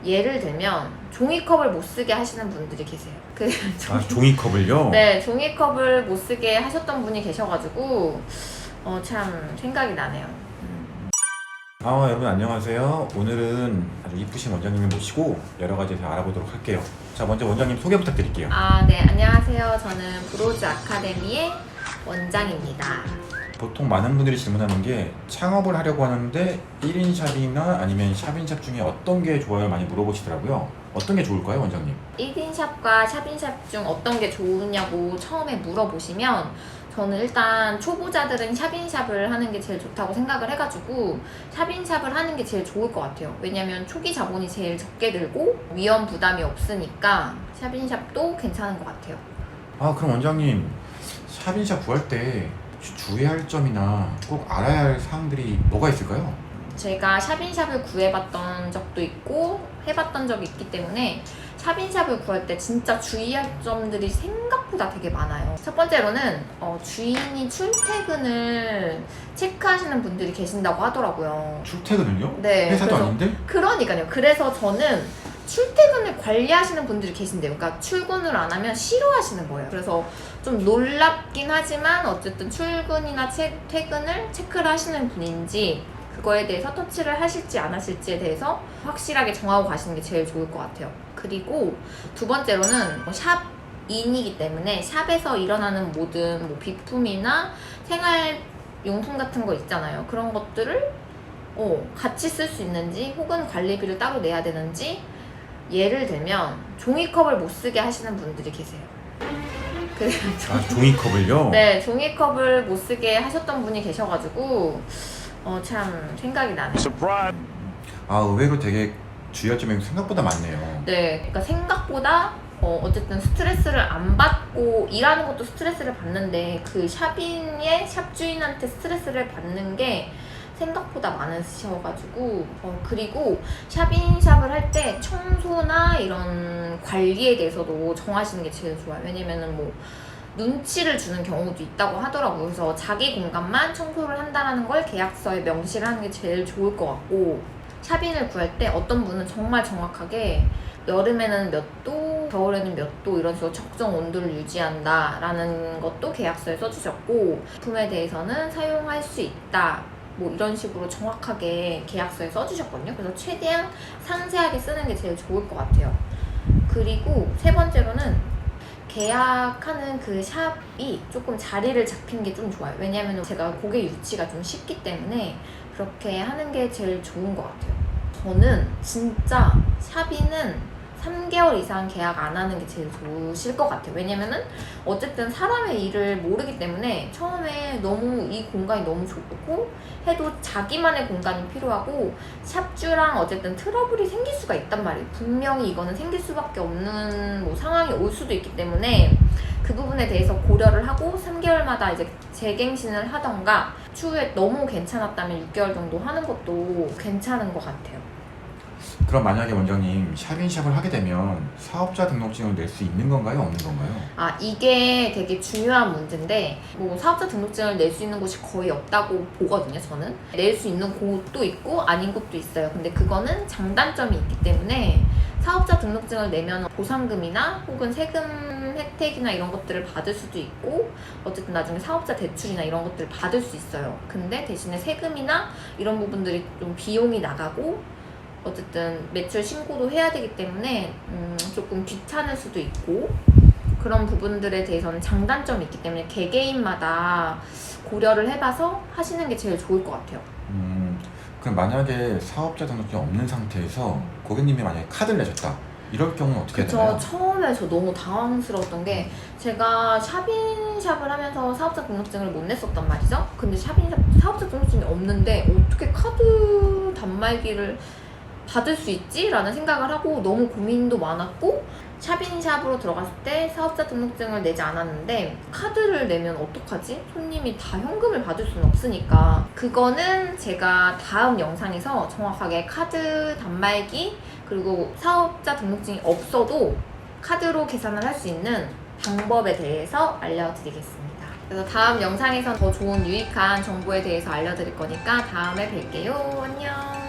예를 들면 종이컵을 못 쓰게 하시는 분들이 계세요. 종이컵을요? 네, 종이컵을 못 쓰게 하셨던 분이 계셔가지고 참 생각이 나네요. 여러분 안녕하세요. 오늘은 아주 이쁘신 원장님을 모시고 여러 가지 알아보도록 할게요. 자, 먼저 원장님 소개 부탁드릴게요. 네, 안녕하세요. 저는 브로즈 아카데미의 원장입니다. 보통 많은 분들이 질문하는 게 창업을 하려고 하는데 1인 샵이나 아니면 샵인샵 중에 어떤 게 좋아요? 많이 물어보시더라고요. 어떤 게 좋을까요, 원장님? 1인 샵과 샵인샵 중 어떤 게 좋으냐고 처음에 물어보시면 저는 일단 초보자들은 샵인샵을 하는 게 제일 좋다고 생각을 해가지고 샵인샵을 하는 게 제일 좋을 것 같아요. 왜냐면 초기 자본이 제일 적게 들고 위험 부담이 없으니까 샵인샵도 괜찮은 것 같아요. 그럼 원장님 샵인샵 구할 때 주의할 점이나 꼭 알아야 할 사항들이 뭐가 있을까요? 제가 샵인샵을 구해봤던 적도 있고 해봤던 적이 있기 때문에 샵인샵을 구할 때 진짜 주의할 점들이 생각보다 되게 많아요. 첫 번째로는 주인이 출퇴근을 체크하시는 분들이 계신다고 하더라고요. 출퇴근을요? 네, 회사도 그래서 아닌데? 그러니까요. 그래서 저는 출퇴근을 관리하시는 분들이 계신데요. 그러니까 출근을 안 하면 싫어하시는 거예요. 그래서 좀 놀랍긴 하지만 어쨌든 출근이나 퇴근을 체크를 하시는 분인지 그거에 대해서 터치를 하실지 안 하실지에 대해서 확실하게 정하고 가시는 게 제일 좋을 것 같아요. 그리고 두 번째로는 샵인이기 때문에 샵에서 일어나는 모든 비품이나 생활용품 같은 거 있잖아요. 그런 것들을 같이 쓸 수 있는지 혹은 관리비를 따로 내야 되는지, 예를 들면 종이컵을 못 쓰게 하시는 분들이 계세요. 종이컵을요? 네, 종이컵을 못 쓰게 하셨던 분이 계셔가지고 참 생각이 나네요. 의외로 되게 주의할 점이 생각보다 많네요. 네, 그러니까 생각보다 어쨌든 스트레스를 안 받고 일하는 것도 스트레스를 받는데 그 샵인의 샵주인한테 스트레스를 받는 게 생각보다 많으셔가지고 그리고 샵인샵을 할 때 청소나 이런 관리에 대해서도 정하시는 게 제일 좋아요. 왜냐면은 눈치를 주는 경우도 있다고 하더라고요. 그래서 자기 공간만 청소를 한다는 걸 계약서에 명시를 하는 게 제일 좋을 것 같고, 샵인을 구할 때 어떤 분은 정말 정확하게 여름에는 몇 도, 겨울에는 몇 도 이런 식으로 적정 온도를 유지한다 라는 것도 계약서에 써주셨고, 제품에 대해서는 사용할 수 있다 이런 식으로 정확하게 계약서에 써주셨거든요. 그래서 최대한 상세하게 쓰는 게 제일 좋을 것 같아요. 그리고 세 번째로는 계약하는 그 샵이 조금 자리를 잡힌 게 좀 좋아요. 왜냐하면 제가 고객 유치가 좀 쉽기 때문에 그렇게 하는 게 제일 좋은 것 같아요. 저는 진짜 샵이는 3개월 이상 계약 안 하는 게 제일 좋으실 것 같아요. 왜냐면은 어쨌든 사람의 일을 모르기 때문에 처음에 너무 이 공간이 너무 좋고 해도 자기만의 공간이 필요하고 샵주랑 어쨌든 트러블이 생길 수가 있단 말이에요. 분명히 이거는 생길 수밖에 없는 상황이 올 수도 있기 때문에 그 부분에 대해서 고려를 하고 3개월마다 이제 재갱신을 하던가 추후에 너무 괜찮았다면 6개월 정도 하는 것도 괜찮은 것 같아요. 그럼 만약에 원장님 샵인샵을 하게 되면 사업자 등록증을 낼 수 있는 건가요? 없는 건가요? 이게 되게 중요한 문제인데 사업자 등록증을 낼 수 있는 곳이 거의 없다고 보거든요. 저는 낼 수 있는 곳도 있고 아닌 곳도 있어요. 근데 그거는 장단점이 있기 때문에 사업자 등록증을 내면 보상금이나 혹은 세금 혜택이나 이런 것들을 받을 수도 있고 어쨌든 나중에 사업자 대출이나 이런 것들을 받을 수 있어요. 근데 대신에 세금이나 이런 부분들이 좀 비용이 나가고 어쨌든 매출 신고도 해야 되기 때문에 조금 귀찮을 수도 있고 그런 부분들에 대해서는 장단점이 있기 때문에 개개인마다 고려를 해봐서 하시는 게 제일 좋을 것 같아요. 그럼 만약에 사업자 등록증이 없는 상태에서 고객님이 만약에 카드를 내셨다 이럴 경우는 어떻게 해야 되나요? 처음에 저 너무 당황스러웠던 게 제가 샵인샵을 하면서 사업자 등록증을 못 냈었단 말이죠. 근데 샵인샵 사업자 등록증이 없는데 어떻게 카드 단말기를 받을 수 있지? 라는 생각을 하고 너무 고민도 많았고 샵인샵으로 들어갔을 때 사업자 등록증을 내지 않았는데 카드를 내면 어떡하지? 손님이 다 현금을 받을 수는 없으니까 그거는 제가 다음 영상에서 정확하게 카드 단말기 그리고 사업자 등록증이 없어도 카드로 계산을 할 수 있는 방법에 대해서 알려드리겠습니다. 그래서 다음 영상에서 더 좋은 유익한 정보에 대해서 알려드릴 거니까 다음에 뵐게요. 안녕.